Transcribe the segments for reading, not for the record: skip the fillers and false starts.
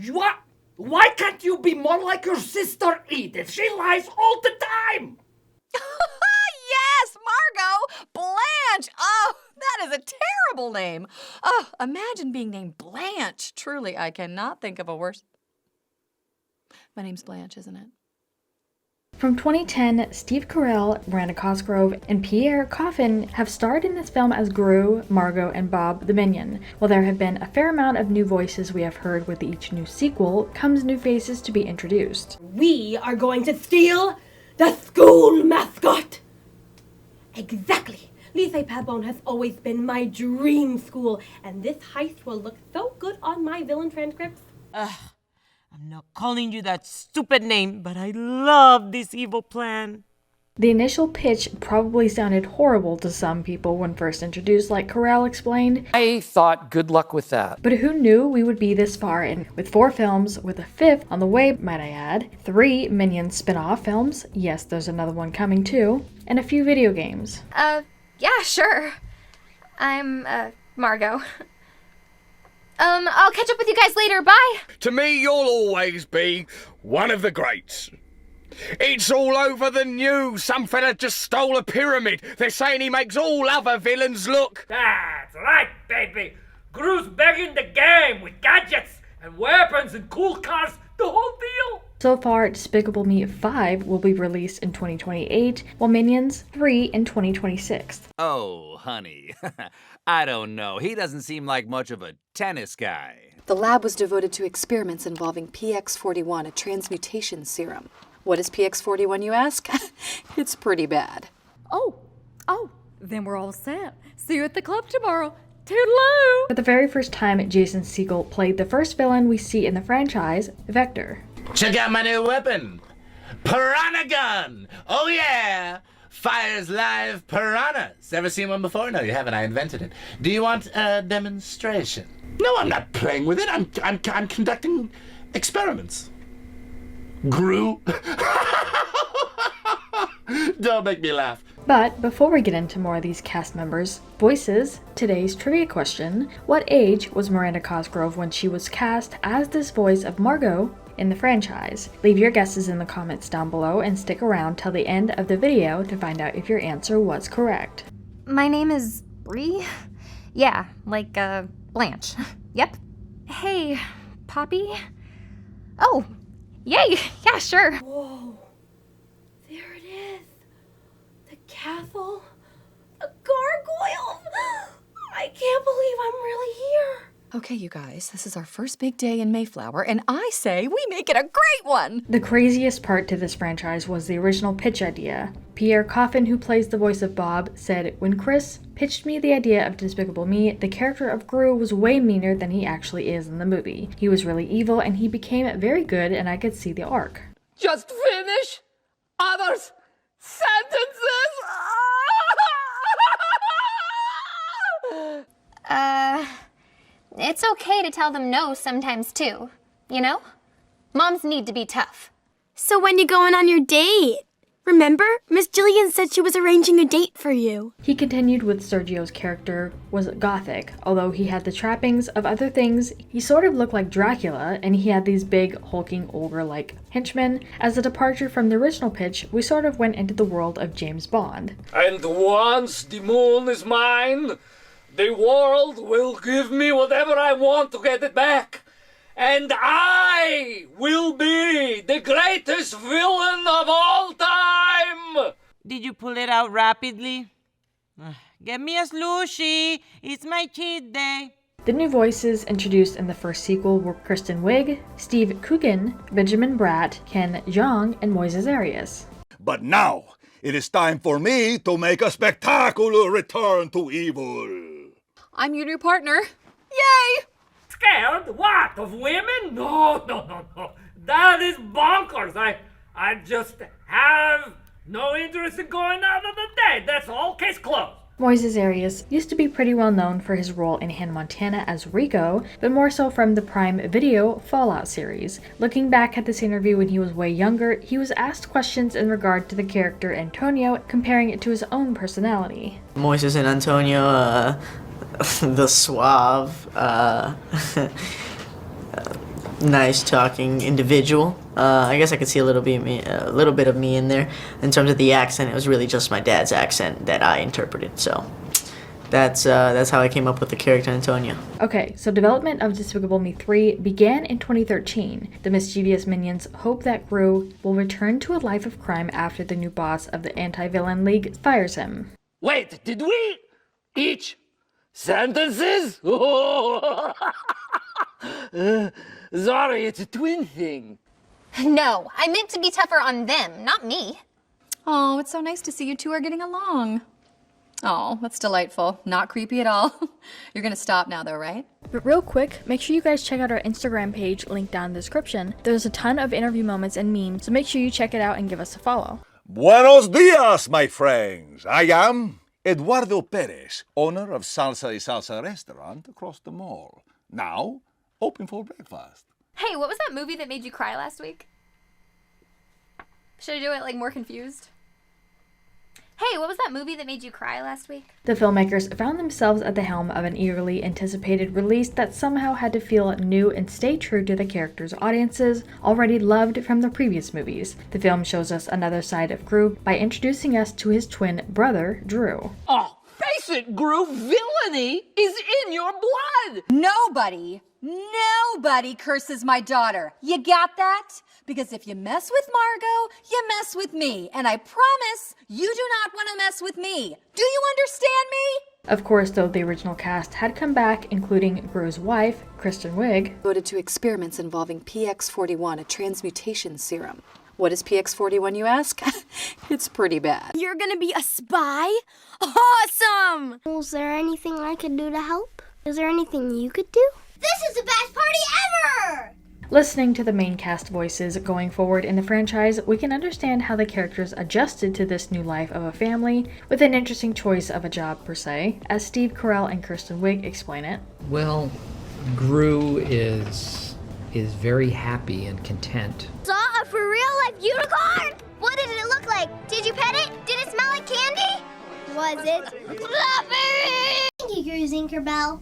What? Why can't you be more like your sister Edith? She lies all the time! Yes, Margot! Blanche! Oh, that is a terrible name. Oh, imagine being named Blanche. Truly, I cannot think of a worse... My name's Blanche, isn't it? From 2010, Steve Carell, Miranda Cosgrove, and Pierre Coffin have starred in this film as Gru, Margot, and Bob the Minion. While there have been a fair amount of new voices we have heard with each new sequel, comes new faces to be introduced. We are going to steal the school mascot! Exactly! Lycée Padbon has always been my dream school, and this heist will look so good on my villain transcripts. I'm not calling you that stupid name, but I love this evil plan. The initial pitch probably sounded horrible to some people when first introduced, like Carell explained. I thought good luck with that. But who knew we would be this far in, with 4 films, with a 5th on the way, might I add, 3 Minions spin-off films, yes, there's another one coming too, and a few video games. Yeah, sure. I'm, Margot. I'll catch up with you guys later, bye! To me, you'll always be one of the greats. It's all over the news. Some fella just stole a pyramid. They're saying he makes all other villains look... That's right, baby. Gru's back in the game with gadgets and weapons and cool cars, the whole deal. So far, Despicable Me 5 will be released in 2028, while Minions 3 in 2026. Oh, honey. I don't know. He doesn't seem like much of a tennis guy. The lab was devoted to experiments involving PX41, a transmutation serum. What is PX41, you ask? It's pretty bad. Oh, then we're all set. See you at the club tomorrow. Toodaloo! For the very first time, Jason Segel played the first villain we see in the franchise, Vector. Check out my new weapon! Piranha gun! Oh yeah! Fires live piranhas. Ever seen one before? No, you haven't. I invented it. Do you want a demonstration? No, I'm not playing with it. I'm conducting experiments. Gru? Don't make me laugh. But before we get into more of these cast members' voices, today's trivia question: what age was Miranda Cosgrove when she was cast as this voice of Margot in the franchise? Leave your guesses in the comments down below and stick around till the end of the video to find out if your answer was correct. My name is Bree? Yeah, like, Blanche. Yep. Hey, Poppy? Oh, yay! Yeah, sure. Whoa. There it is. The castle. The gargoyles. I can't believe I'm really here. Okay, you guys, this is our first big day in Mayflower, and I say we make it a great one! The craziest part to this franchise was the original pitch idea. Pierre Coffin, who plays the voice of Bob, said, "When Chris pitched me the idea of Despicable Me, the character of Gru was way meaner than he actually is in the movie. He was really evil, and he became very good, and I could see the arc." Just finish others' sentences. It's okay to tell them no sometimes too, you know? Moms need to be tough. So when you going on your date? Remember? Miss Jillian said she was arranging a date for you. He continued with Sergio's character was gothic. Although he had the trappings of other things, he sort of looked like Dracula, and he had these big, hulking, ogre-like henchmen. As a departure from the original pitch, we sort of went into the world of James Bond. And once the moon is mine, the world will give me whatever I want to get it back. And I will be the greatest villain of all time! Did you pull it out rapidly? Get me a slushie. It's my cheat day. The new voices introduced in the first sequel were Kristen Wiig, Steve Coogan, Benjamin Bratt, Ken Jeong, and Moises Arias. But now, it is time for me to make a spectacular return to evil. I'm your new partner. Yay! Scared? What? Of women? No. That is bonkers. I just have no interest in going out on a date. That's all. Case closed. Moises Arias used to be pretty well known for his role in Hannah Montana as Rico, but more so from the Prime Video Fallout series. Looking back at this interview when he was way younger, he was asked questions in regard to the character Antonio, comparing it to his own personality. Moises and Antonio, the suave, nice talking individual. I guess I could see a little bit of me in there. In terms of the accent, it was really just my dad's accent that I interpreted. So that's how I came up with the character Antonia. Okay, so development of Despicable Me 3 began in 2013. The mischievous minions hope that Gru will return to a life of crime after the new boss of the anti-villain league fires him. Wait, did we each sentences? Sorry, it's a twin thing. No, I meant to be tougher on them, not me. Oh, it's so nice to see you two are getting along. Oh, that's delightful. Not creepy at all. You're gonna stop now though, right? But real quick, make sure you guys check out our Instagram page, linked down in the description. There's a ton of interview moments and memes, so make sure you check it out and give us a follow. Buenos dias, my friends. I am Eduardo Perez, owner of Salsa y Salsa restaurant across the mall. Now, open for breakfast. Hey, what was that movie that made you cry last week? Should I do it, like, more confused? Hey, what was that movie that made you cry last week? The filmmakers found themselves at the helm of an eagerly anticipated release that somehow had to feel new and stay true to the characters audiences already loved from the previous movies. The film shows us another side of Gru by introducing us to his twin brother, Drew. Oh, face it, Gru, villainy is in your blood! Nobody curses my daughter. You got that? Because if you mess with Margot, you mess with me. And I promise you do not want to mess with me. Do you understand me? Of course, though, the original cast had come back, including Gru's wife, Kristen Wiig. Devoted to experiments involving PX41, a transmutation serum. What is PX41, you ask? It's pretty bad. You're gonna be a spy? Awesome! Was there anything I could do to help? Is there anything you could do? This is the best party ever! Listening to the main cast voices going forward in the franchise, we can understand how the characters adjusted to this new life of a family, with an interesting choice of a job per se, as Steve Carell and Kristen Wiig explain it. Well, Gru is very happy and content. Saw a for real life unicorn? What did it look like? Did you pet it? Did it smell like candy? Was it fluffy? Thank you, Tinkerbell.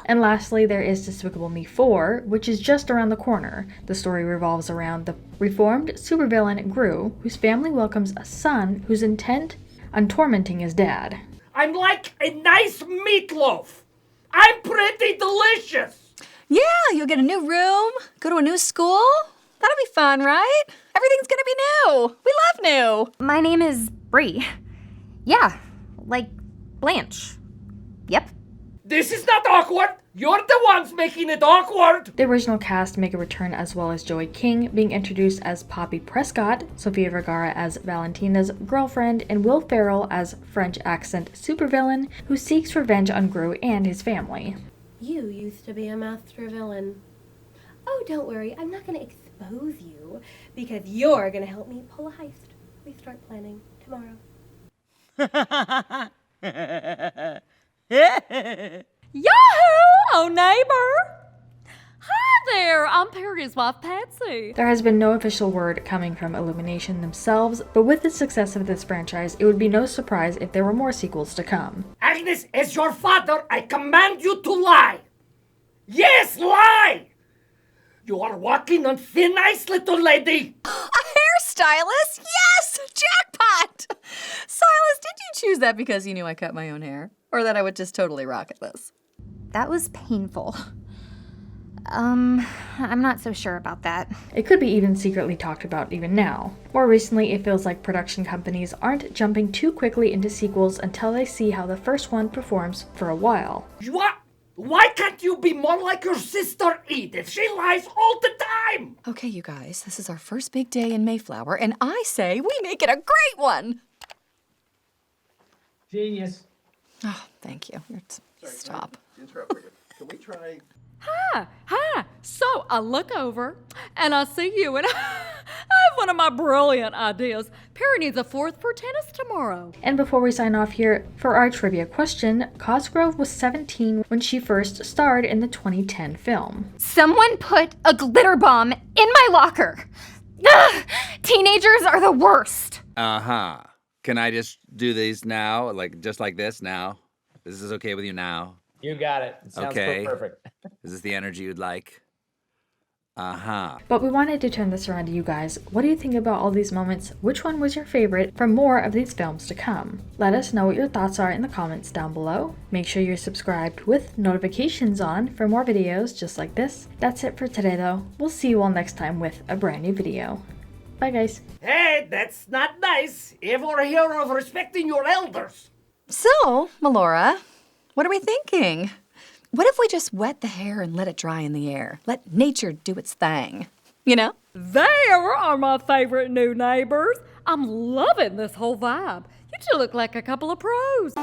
And lastly, there is Despicable Me 4, which is just around the corner. The story revolves around the reformed supervillain Gru, whose family welcomes a son who's intent on tormenting his dad. I'm like a nice meatloaf. I'm pretty delicious. Yeah, you'll get a new room, go to a new school. That'll be fun, right? Everything's gonna be new. We love new. My name is Bree. Yeah, like Blanche. Yep. This is not awkward. You're the ones making it awkward. The original cast make a return, as well as Joey King being introduced as Poppy Prescott, Sofia Vergara as Valentina's girlfriend, and Will Ferrell as French accent supervillain who seeks revenge on Gru and his family. You used to be a master villain. Oh, don't worry, I'm not going to expose you, because you're going to help me pull a heist. We start planning tomorrow. Yahoo! Oh, neighbor! Hi there, I'm Perry's wife, Patsy. There has been no official word coming from Illumination themselves, but with the success of this franchise, it would be no surprise if there were more sequels to come. Agnes, as your father, I command you to lie. Yes, lie! You are walking on thin ice, little lady. A hairstylist? Yes! Jackpot! Silas, did you choose that because you knew I cut my own hair? Or that I would just totally rock at this? That was painful. I'm not so sure about that. It could be even secretly talked about even now. More recently, it feels like production companies aren't jumping too quickly into sequels until they see how the first one performs for a while. What? Why can't you be more like your sister Edith? She lies all the time! Okay, you guys, this is our first big day in Mayflower, and I say we make it a great one! Genius. Oh, thank you. Stop. Can we try? Hi. So I look over and I see you and I have one of my brilliant ideas. Perry needs a fourth for tennis tomorrow. And before we sign off here, for our trivia question, Cosgrove was 17 when she first starred in the 2010 film. Someone put a glitter bomb in my locker. Ugh, teenagers are the worst. Uh-huh. Can I just do these now? Just like this now? This is okay with you now? You got it. It sounds Okay. perfect. Is this the energy you'd like? Uh-huh. But we wanted to turn this around to you guys. What do you think about all these moments? Which one was your favorite for more of these films to come? Let us know what your thoughts are in the comments down below. Make sure you're subscribed with notifications on for more videos just like this. That's it for today though. We'll see you all next time with a brand new video. Bye guys. Hey, that's not nice. Ever hear of respecting your elders? So, Melora, what are we thinking? What if we just wet the hair and let it dry in the air? Let nature do its thing, you know? There are my favorite new neighbors. I'm loving this whole vibe. You two look like a couple of pros.